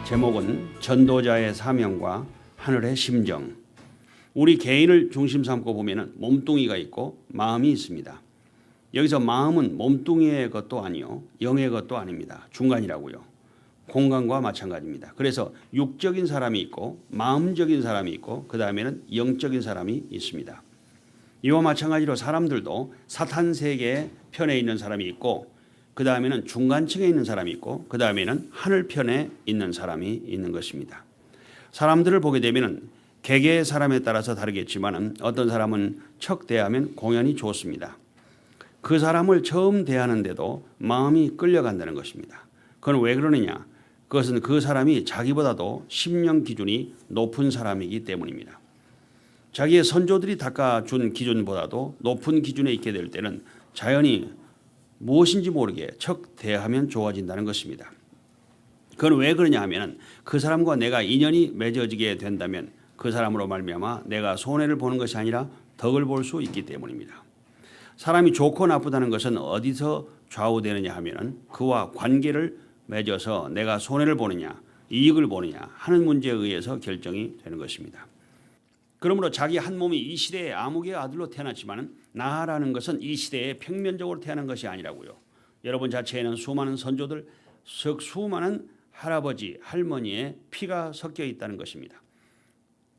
제목은 전도자의 사명과 하늘의 심정. 우리 개인을 중심 삼고 보면 몸뚱이가 있고 마음이 있습니다. 여기서 마음은 몸뚱이의 것도 아니요 영의 것도 아닙니다. 중간이라고요. 공간과 마찬가지입니다. 그래서 육적인 사람이 있고 마음적인 사람이 있고 그 다음에는 영적인 사람이 있습니다. 이와 마찬가지로 사람들도 사탄 세계의 편에 있는 사람이 있고 그 다음에는 중간층에 있는 사람이 있고 그 다음에는 하늘편에 있는 사람이 있는 것입니다. 사람들을 보게 되면 개개의 사람에 따라서 다르겠지만 어떤 사람은 척 대하면 공연히 좋습니다. 그 사람을 처음 대하는데도 마음이 끌려간다는 것입니다. 그건 왜 그러느냐? 그것은 그 사람이 자기보다도 심령 기준이 높은 사람이기 때문입니다. 자기의 선조들이 닦아준 기준보다도 높은 기준에 있게 될 때는 자연히 무엇인지 모르게 척 대하면 좋아진다는 것입니다. 그건 왜 그러냐 하면 그 사람과 내가 인연이 맺어지게 된다면 그 사람으로 말미암아 내가 손해를 보는 것이 아니라 덕을 볼 수 있기 때문입니다. 사람이 좋고 나쁘다는 것은 어디서 좌우되느냐 하면 그와 관계를 맺어서 내가 손해를 보느냐 이익을 보느냐 하는 문제에 의해서 결정이 되는 것입니다. 그러므로 자기 한 몸이 이 시대의 아무개 아들로 태어났지만 나라는 것은 이 시대에 평면적으로 태어난 것이 아니라고요. 여러분 자체에는 수많은 선조들, 수많은 할아버지, 할머니의 피가 섞여 있다는 것입니다.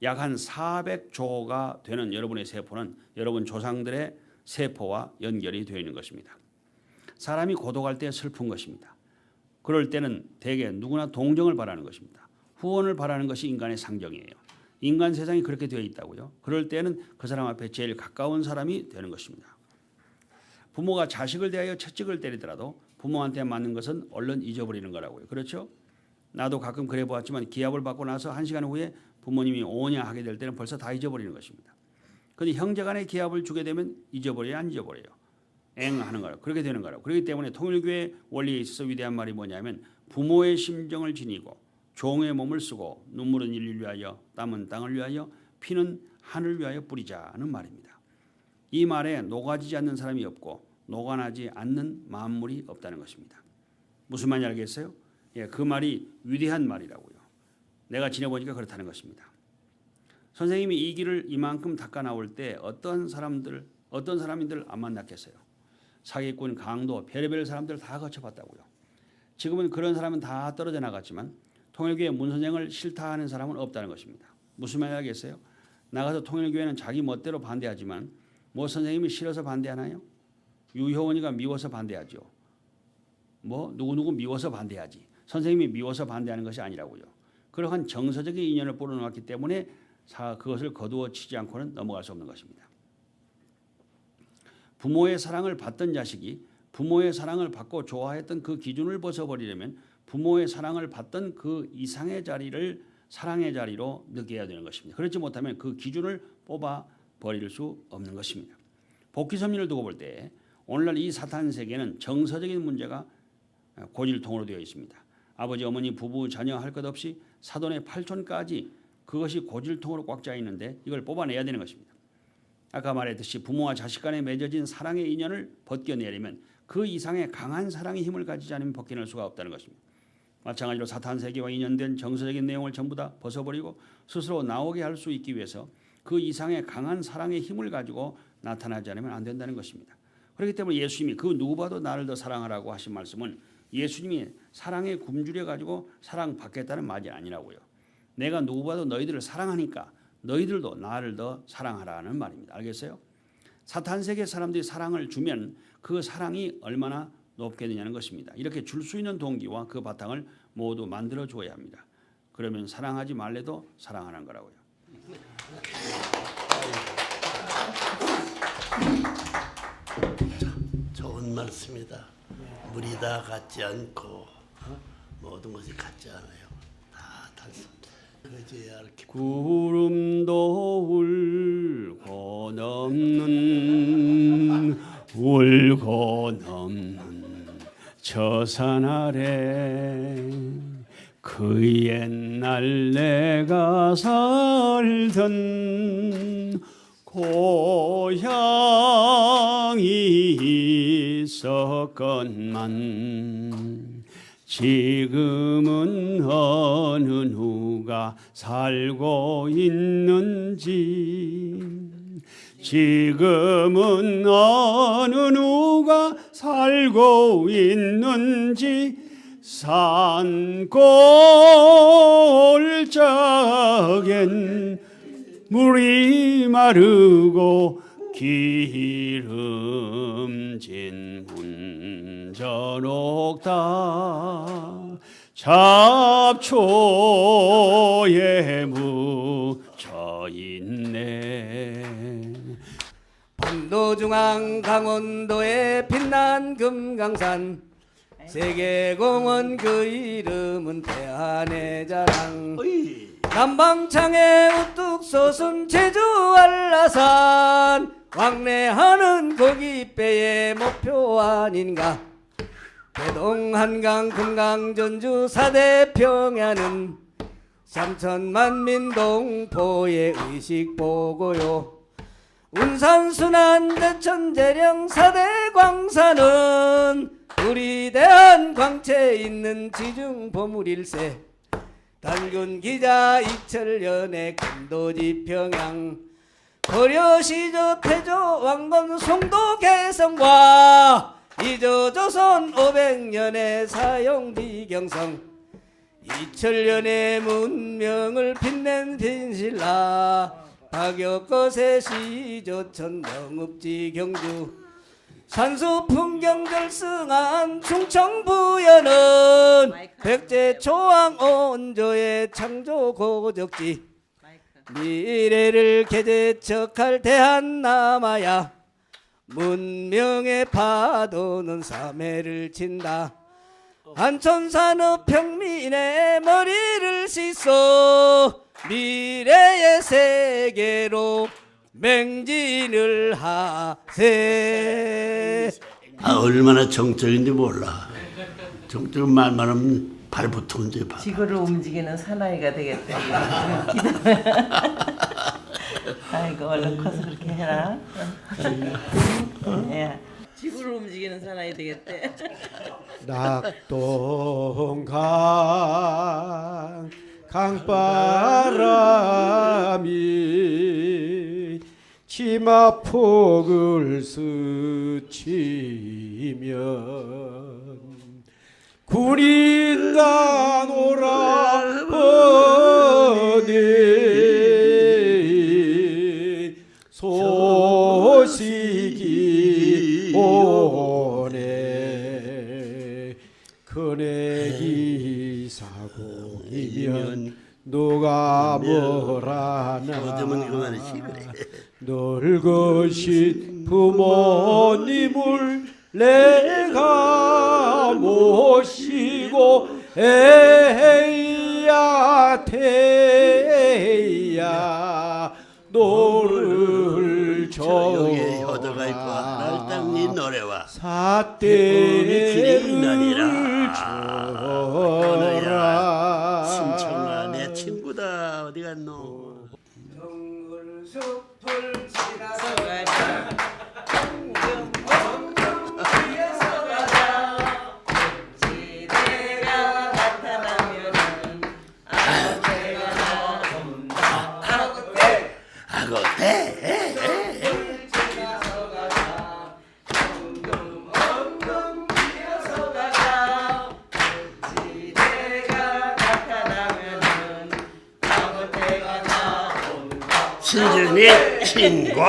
약 한 400조가 되는 여러분의 세포는 여러분 조상들의 세포와 연결이 되어 있는 것입니다. 사람이 고독할 때 슬픈 것입니다. 그럴 때는 대개 누구나 동정을 바라는 것입니다. 후원을 바라는 것이 인간의 상정이에요. 인간 세상이 그렇게 되어 있다고요. 그럴 때는 그 사람 앞에 제일 가까운 사람이 되는 것입니다. 부모가 자식을 대하여 채찍을 때리더라도 부모한테 맞는 것은 얼른 잊어버리는 거라고요. 그렇죠? 나도 가끔 그래 보았지만 기합을 받고 나서 1시간 후에 부모님이 오냐 하게 될 때는 벌써 다 잊어버리는 것입니다. 그런데 형제간에 기합을 주게 되면 잊어버려요, 안 잊어버려요? 엥 하는 거라고. 그렇게 되는 거라고. 그렇기 때문에 통일교의 원리에 있어서 위대한 말이 뭐냐면 부모의 심정을 지니고 종의 몸을 쓰고 눈물은 인류를 위하여 땀은 땅을 위하여 피는 하늘을 위하여 뿌리자는 말입니다. 이 말에 녹아지지 않는 사람이 없고 녹아나지 않는 만물이 없다는 것입니다. 무슨 말인지 알겠어요? 예, 그 말이 위대한 말이라고요. 내가 지내보니까 그렇다는 것입니다. 선생님이 이 길을 이만큼 닦아 나올 때 어떤 사람인들 안 만났겠어요? 사기꾼, 강도, 별의별 사람들 다 거쳐봤다고요. 지금은 그런 사람은 다 떨어져 나갔지만 통일교회 문선생을 싫다 하는 사람은 없다는 것입니다. 무슨 말인지 알겠어요? 나가서 통일교회는 자기 멋대로 반대하지만 뭐 선생님이 싫어서 반대하나요? 유효원이가 미워서 반대하죠. 뭐 누구누구 미워서 반대하지. 선생님이 미워서 반대하는 것이 아니라고요. 그러한 정서적인 인연을 뿌려놓았기 때문에 그것을 거두어 치지 않고는 넘어갈 수 없는 것입니다. 부모의 사랑을 받던 자식이 부모의 사랑을 받고 좋아했던 그 기준을 벗어버리려면 부모의 사랑을 받던 그 이상의 자리를 사랑의 자리로 느껴야 되는 것입니다. 그렇지 못하면 그 기준을 뽑아버릴 수 없는 것입니다. 복귀섭리를 두고 볼 때 오늘날 이 사탄 세계는 정서적인 문제가 고질통으로 되어 있습니다. 아버지, 어머니, 부부, 자녀 할 것 없이 사돈의 팔촌까지 그것이 고질통으로 꽉 짜 있는데 이걸 뽑아내야 되는 것입니다. 아까 말했듯이 부모와 자식 간에 맺어진 사랑의 인연을 벗겨내려면 그 이상의 강한 사랑의 힘을 가지지 않으면 벗겨낼 수가 없다는 것입니다. 마찬가지로 사탄 세계와 인연된 정서적인 내용을 전부 다 벗어버리고 스스로 나오게 할 수 있기 위해서 그 이상의 강한 사랑의 힘을 가지고 나타나지 않으면 안 된다는 것입니다. 그렇기 때문에 예수님이 그 누구봐도 나를 더 사랑하라고 하신 말씀은 예수님이 사랑에 굶주려 가지고 사랑받겠다는 말이 아니라고요. 내가 누구봐도 너희들을 사랑하니까 너희들도 나를 더 사랑하라는 말입니다. 알겠어요? 사탄 세계 사람들이 사랑을 주면 그 사랑이 얼마나 높게 되냐는 것입니다. 이렇게 줄 수 있는 동기와 그 바탕을 모두 만들어 줘야 합니다. 그러면 사랑하지 말래도 사랑하는 거라고요. 좋은 말씀이다. 물이 다 같지 않고 모든 것이 같지 않아요. 다 달라. 그래야 이렇게 구름도 울고 넘는 저 산 아래 그 옛날 내가 살던 고향이 있었건만 지금은 어느 누가 살고 있는지 지금은 어느 누가 살고 있는지 산골짜기엔 물이 마르고 기름진 문전옥다 잡초에 묻혀 있네. 반도중앙 강원도의 빛난 금강산 세계공원 그 이름은 대한의 자랑. 남방창에 우뚝 솟은 제주 한라산 왕래하는 고깃배의 목표 아닌가. 대동 한강 금강 전주 사대 평야는 3천만민 동포의 의식 보고요. 운산 순안 대천 재령 사대 광산은 우리 대한 광채 있는 지중 보물일세. 단군 기자 이철련의 금도지 평양 고려시조 태조 왕건 송도 개성과 이조 조선 500년의 사용지 경성 이철련의 문명을 빛낸 진실라 박역거세 시조천 영읍지 경주 산수 풍경 절승한 충청부여는 백제 초왕 온조의 창조 고적지 미래를 개재척할 대한남아야 문명의 파도는 삼해를 친다. 한천산업 평민의 머리를 씻어 미래의 세계로 맹진을 하세. 얼마나 정적인지 몰라. 정적인 말만 하면 발부터 언제 봐. 지구를 움직이는 사나이가 되겠다. 아이고 얼른 커서 그렇게 해라. 예. 지구를 움직이는 사나이 되겠대. 낙동강 강바람이 치마폭을 스치면 군인단 오라버니 소식이 오네. 큰애기 사고이면 누가 뭐라나 늙으신 부모님을 내가 모시고 에야 태야 노를 여기 효도가 있고 하늘땅 이 노래와 사대를 전어야 쳐라. 신청아 내 친구다 어디 갔노. 숲을 지나서 신준이 친구.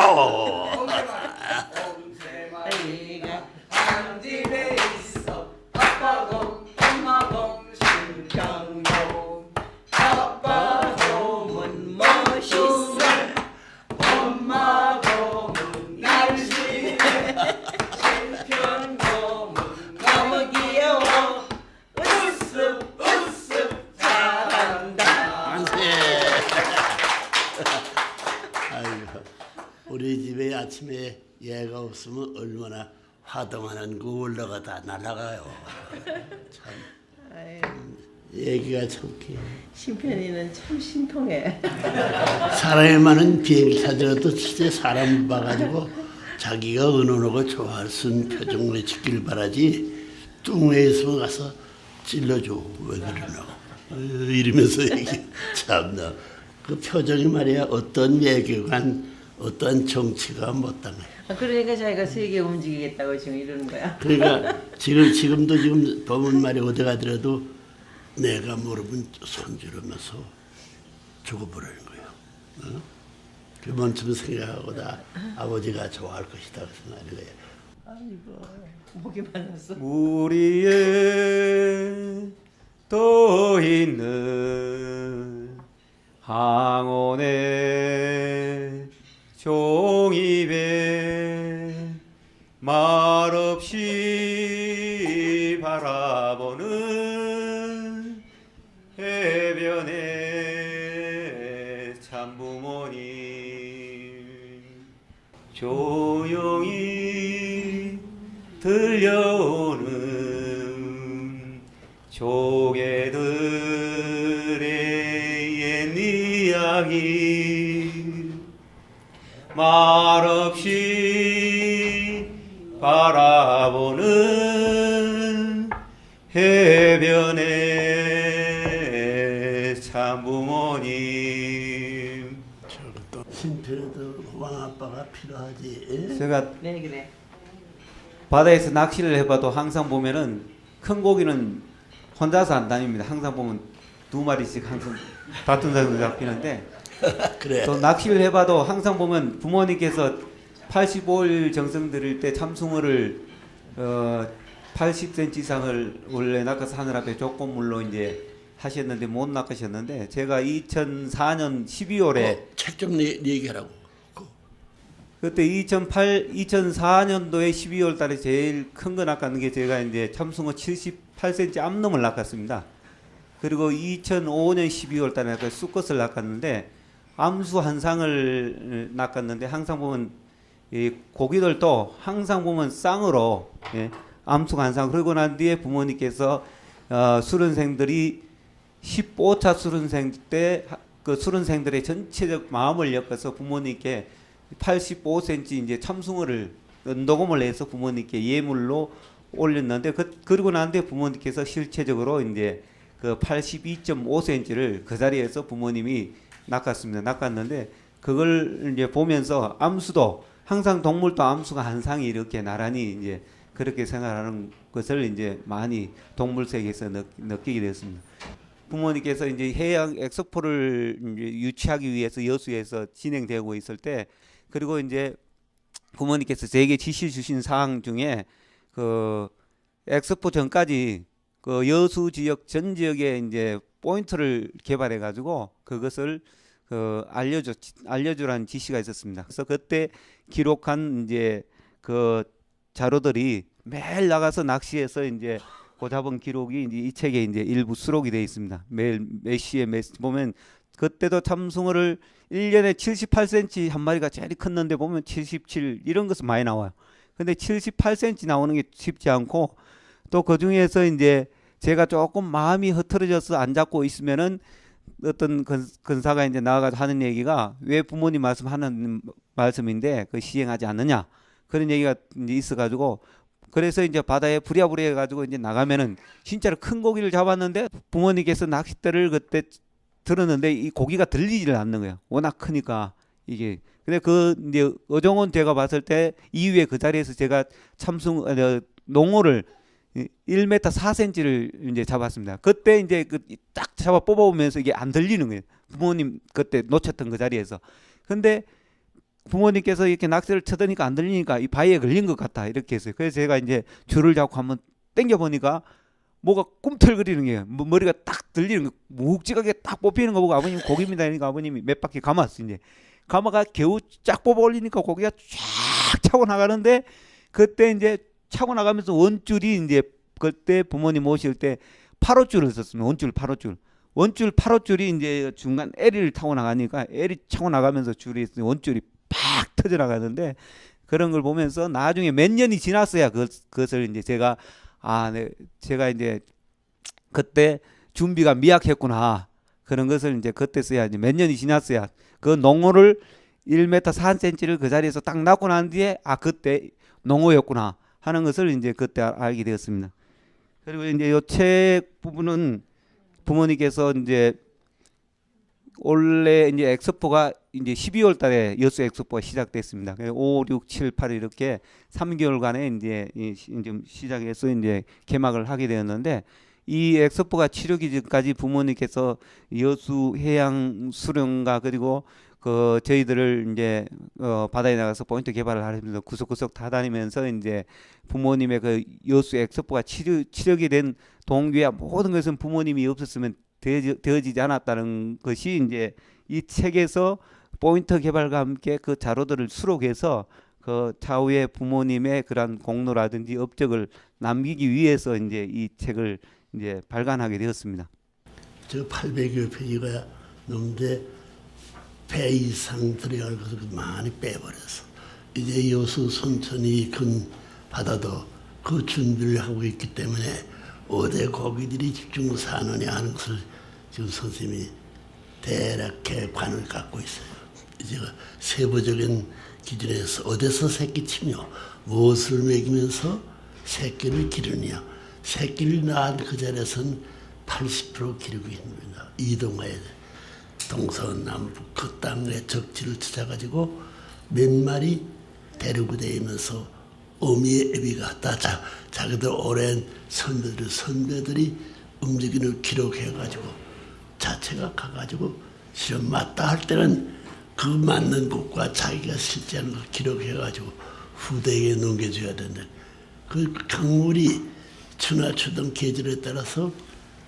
집에 있어 아빠고 엄마고 신경도 아빠 곰은 멋있어 엄마 곰은 날씬해 신편 곰은 너무 귀여워 으쓱 으쓱 잘한다. 아이고, 우리 집에 아침에 얘가 없으면 얼마나 화동하는 그 올라가 다 날아가요. 참 얘기가 좋게. 신편이는 참 신통해. 사람이 많은 비행기 타더라도 진짜 사람 봐가지고 자기가 은은하고 좋아할 수 있는 표정을 짓길 바라지 뚱에 있으면 가서 찔러줘 왜 그러나 이러면서 얘기 참나 그 표정이 말이야 어떤 외교관 어떤 정치가 못당해. 그러니까 자기가 세계 움직이겠다고 지금 이러는 거야. 그러니까 지금도 지금 보면 말이 어디 가더라도 내가 모르면 손주르면서 죽어버리는 거예요. 어? 그만큼 생각하고 다 아버지가 좋아할 것이다 그 생각하는 거예요. 아이고 목이 말랐어. 물 위에 떠 있는 항온의 종이배 말없이 바라보는 해변의 참부모님 조용히 들려오는 조개들의 옛 이야기 말없이 바라보는 해변의 참부모님. 신편에도 왕아빠가 필요하지. 제가 네 그래. 바다에서 낚시를 해봐도 항상 보면은 큰 고기는 혼자서 안 다닙니다. 항상 보면 두 마리씩 항상 다툰 사람도 잡히는데 그래. 또 낚시를 해봐도 항상 보면 부모님께서 85일 정성 드릴 때 참숭어를 80cm 이상을 원래 낚아서 하늘 앞에 조건물로 이제 하셨는데 못 낚으셨는데 제가 2004년 12월에 책 좀 얘기하라고. 그때 2004년도에 12월 달에 제일 큰 거 낚았는 게 제가 이제 참숭어 78cm 암놈을 낚았습니다. 그리고 2005년 12월 달에 수컷을 낚았는데 암수 한 상을 낚았는데 항상 보면 이 고기들도 항상 보면 쌍으로 예, 암수가 한 상. 그러고 난 뒤에 부모님께서 수련생들이 15차 수련생 때 그 수련생들의 전체적 마음을 엮어서 부모님께 85cm 이제 참숭어를 은도금을 해서 부모님께 예물로 올렸는데 그러고 난 뒤에 부모님께서 실체적으로 이제 그 82.5cm를 그 자리에서 부모님이 낚았습니다. 낚았는데 그걸 이제 보면서 암수도 항상 동물도 암수가 한 상이 이렇게 나란히 이제 그렇게 생각하는 것을 이제 많이 동물 세계에서 느끼게 됐습니다. 부모님께서 이제 해양 엑스포를 이제 유치하기 위해서 여수에서 진행되고 있을 때 그리고 이제 부모님께서 제게 지시 주신 사항 중에 그 엑스포 전까지 그 여수 지역 전 지역에 이제 포인트를 개발해 가지고 그것을 그 알려주라는 지시가 있었습니다. 그래서 그때 기록한 이제 그 자료들이 매일 나가서 낚시해서 이제 그 잡은 기록이 이제 이 책에 이제 일부 수록이 되어 있습니다. 매일 몇 시에 몇 보면 그때도 참숭어를 1년에 78cm 한 마리가 제일 컸는데 보면 77 이런 것은 많이 나와요. 근데 78cm 나오는 게 쉽지 않고 또 그 중에서 이제 제가 조금 마음이 흐트러져서 안 잡고 있으면은 어떤 근사가 이제 나와가지고 하는 얘기가 왜 부모님 말씀하는 말씀인데 그 시행하지 않느냐 그런 얘기가 이제 있어가지고 그래서 이제 바다에 부랴부랴 해가지고 이제 나가면은 진짜로 큰 고기를 잡았는데 부모님께서 낚싯대를 그때 들었는데 이 고기가 들리지를 않는 거예요. 워낙 크니까 이게. 근데 그 이제 어종은 제가 봤을 때 이후에 그 자리에서 제가 농어를 1m 4cm를 이제 잡았습니다. 그때 이제 그 딱 잡아 뽑아보면서 이게 안 들리는 거예요. 부모님 그때 놓쳤던 그 자리에서. 근데 부모님께서 이렇게 낚시를 쳐드니까 안 들리니까 이 바위에 걸린 것 같다 이렇게 했어요. 그래서 제가 이제 줄을 잡고 한번 당겨 보니까 뭐가 꿈틀거리는 게 머리가 딱 들리는 거 묵직하게 딱 뽑히는 거 보고 아버님 고기입니다. 그러니까 아버님이 몇 바퀴 감았어. 이제 감아가 겨우 쫙 뽑아 올리니까 고기가 쫙 차고 나가는데 그때 이제 차고 나가면서 원줄이 이제 그때 부모님 오실 때 8호줄을 썼습니다. 원줄 8호줄. 원줄 8호줄이 이제 중간 L을 타고 나가니까 L이 차고 나가면서 줄이 원줄이 팍 터져 나가는데 그런 걸 보면서 나중에 몇 년이 지났어야 그것을 이제 제가 제가 이제 그때 준비가 미약했구나 그런 것을 이제 그때서야 이제 몇 년이 지났어야 그 농어를 1m 4cm를 그 자리에서 딱 낚고 난 뒤에 그때 농어였구나 하는 것을 이제 그때 알게 되었습니다. 그리고 이제 요 책 부분은 부모님께서 이제 원래 이제 엑스포가 이제 12월 달에 여수 엑스포가 시작됐습니다. 5, 6, 7, 8 이렇게 3개월간에 이제 좀 시작해서 이제 개막을 하게 되었는데 이 엑스포가 치르기 전까지 부모님께서 여수 해양 수련가 그리고 그 저희들을 이제 바다에 나가서 포인트 개발을 하면서 구석구석 다 다니면서 이제 부모님의 그 여수 엑스포가 치르게 된 동기와 모든 것은 부모님이 없었으면 되어지지 않았다는 것이 이제 이 책에서 포인트 개발과 함께 그 자료들을 수록해서 그 차후에 부모님의 그런 공로라든지 업적을 남기기 위해서 이제 이 책을 이제 발간하게 되었습니다. 저 800여 페이지가 넘는데 배 이상 들어갈 것을 많이 빼버려서 이제 여수 선천이 큰 바다도 그 준비를 하고 있기 때문에 어디 거기들이 집중 사느냐 하는 것을 지금 선생님이 대략 계획관을 갖고 있어요. 이제 세부적인 기준에서 어디서 새끼치며 무엇을 먹이면서 새끼를 기르느냐. 새끼를 낳은 그 자리에서는 80% 기르고 있는 겁니다. 이동해야 돼. 동서남북 그 땅의 적지를 찾아가지고 몇 마리 데리고 다니면서 어미의 애비가 다 자기들 오랜 선배들이 움직이는 기록해가지고 자체가 가가지고 실은 맞다 할 때는 그 맞는 곳과 자기가 실제하는 걸 기록해가지고 후대에게 넘겨줘야 된다. 그 강물이 추나 추던 계절에 따라서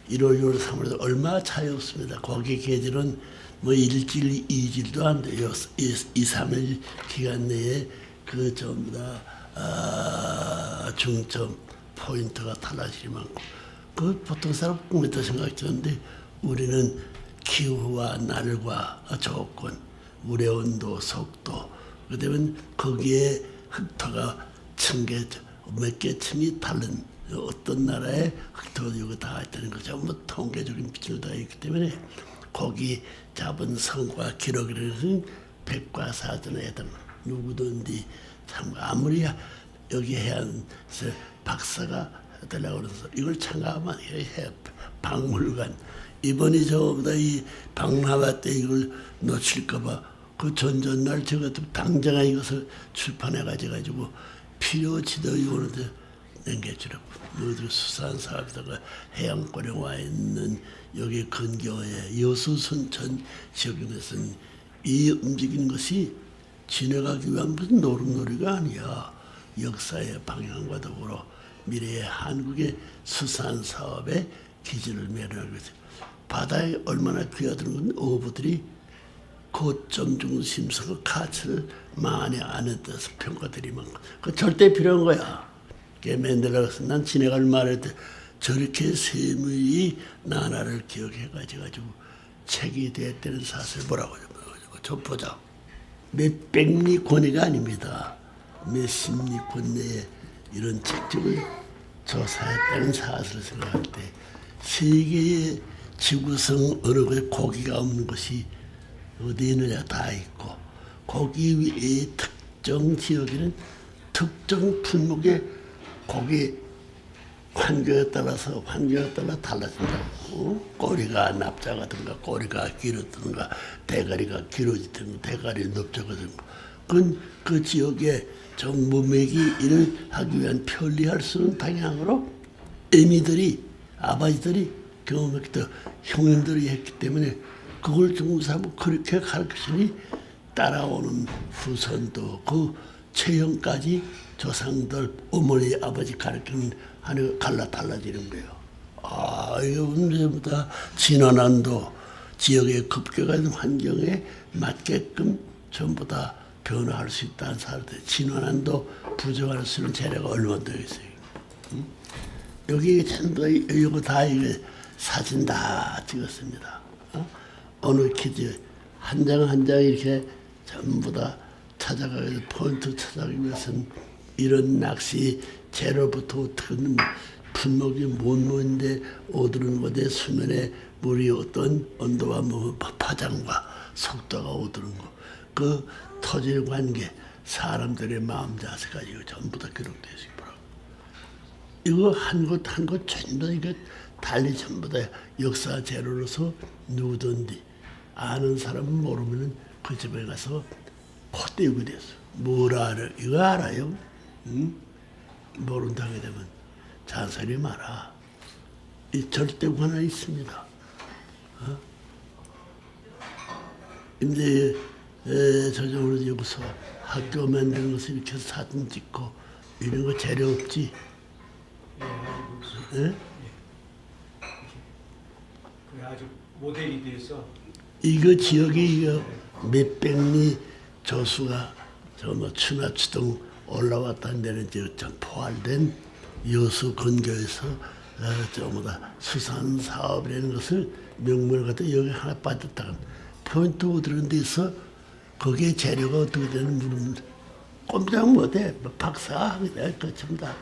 1월, 2월, 3월 얼마 차이 없습니다. 거기 계절은 뭐 1질, 2질도 안 돼요. 2, 3일 기간 내에 그 전부 다 중점 포인트가 달라지기 많고 그 보통 사람 꿈에다 생각했는데 우리는 기후와 날과 조건, 물의 온도, 속도 그다음에 거기에 흙터가 몇 개 층이 다른 어떤 나라의 흙터가 이거 다 있다는 거 전부 통계적인 비율 다 있기 때문에 거기 잡은 성과 기록이라는 백과사전에 해당 누구든지 참 아무리 여기 해안에서 박사가 되려고 그래서 이걸 참가하면 해 박물관 이번에 저보다 이 박람회 때 이걸 놓칠까봐 그 전전날 제가 당장 이것을 출판해 가지고 필요 지도위원한테 남겨주라고 모두 수산사업다가 해양권에 와 있는 여기 근교에 여수 순천 지역에서는 이 움직이는 것이 지나가기 위한 무슨 노름놀이가 아니야. 역사의 방향과 더불어 미래의 한국의 수산사업의 기질을 매료하고 있어요. 바다에 얼마나 귀하다는 건 어부들이 고점 중심성의 가치를 많이 아는 데서 평가들이 많고 그 절대 필요한 거야. 맨델라가 난 지나갈 말할 때 저렇게 세무의 나라를 기억해가지고 책이 됐다는 사실 뭐라고 좀 보자. 몇백 리 권위가 아닙니다. 몇십 리 권내에 이런 책집을 조사했다는 사실을 생각할 때 세계의 지구성 어느 곳에 고기가 없는 것이 어디 있느냐 다 있고 고기 위에 특정 지역에는 특정 품목의 고기 환경에 따라 달라진다고. 꼬리가 납작하든가 꼬리가 길어든가 대가리가 길어지든가 대가리 넓적하든가 그건 그 지역의 정보맥이 일을 하기 위한 편리할 수 있는 방향으로 애미들이 아버지들이 경험했기 형님들이 했기 때문에 그걸 중사하고 그렇게 가르치니 따라오는 후손도 그 체형까지 조상들 어머니 아버지 가르치는 하는 달라지는 거예요. 이거 문제보다 진화난도 지역의 급격한 환경에 맞게끔 전부 다 변화할 수 있다는 사람들 진화난도 부정할 수 있는 재료가 얼마나 되어 있어요. 여기 전부 이거 다 이게 사진 다 찍었습니다. 어느 퀴즈 한 장 한 장 이렇게 전부 다 찾아가서 포인트 찾아가기 위해서는 이런 낚시 재료부터 어떻게 품목이 뭔데 오드는 것에 수면에 물이 어떤 온도와 뭐 파장과 속도가 오드는 거, 그 토질 관계, 사람들의 마음 자세가 이거 전부 다 기록되어 있습니다. 이거 한 곳 한 곳 전부 다 이거 달리 전부 다 역사 재료로서 누구든지 아는 사람은 모르면은 그 집에 가서 콧대우게 됐어. 뭘 알아? 이거 알아요? 응? 모른다고 되면 잔소리 마라. 이 절대고 하나 있습니다. 이제 저쪽으로 여기서 학교 만드는 것을 이렇게 사진 찍고 이런 거 재료 없지? 예? 그게 아주 모델이 돼서 이거 지역이 이거 몇백리 조수가 저 뭐 추나추동 올라왔다는 데는 저 포괄된 여수 근교에서 전부 다 수산 사업이라는 것을 명문을 갖다 여기 하나 빠졌다가 포인트 오드는 데서 거기에 재료가 어떻게 되는 물은 꼼짝 못해. 박사하게 돼. 그 전부 다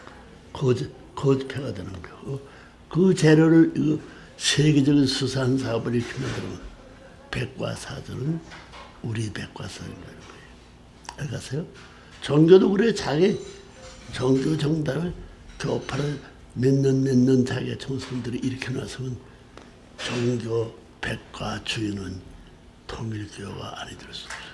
거짓패가 되는 거고 그 재료를 이거 세계적인 수산 사업을 이렇게 만들면 백과사전은 우리 백과사전이라는 거예요. 알겠어요? 종교도 그래. 자기 종교 정당을 교파를 몇 년 자기가 총선들이 이렇게 놔서는 종교 백과 주인은 통일교가 아니 될 수 없어.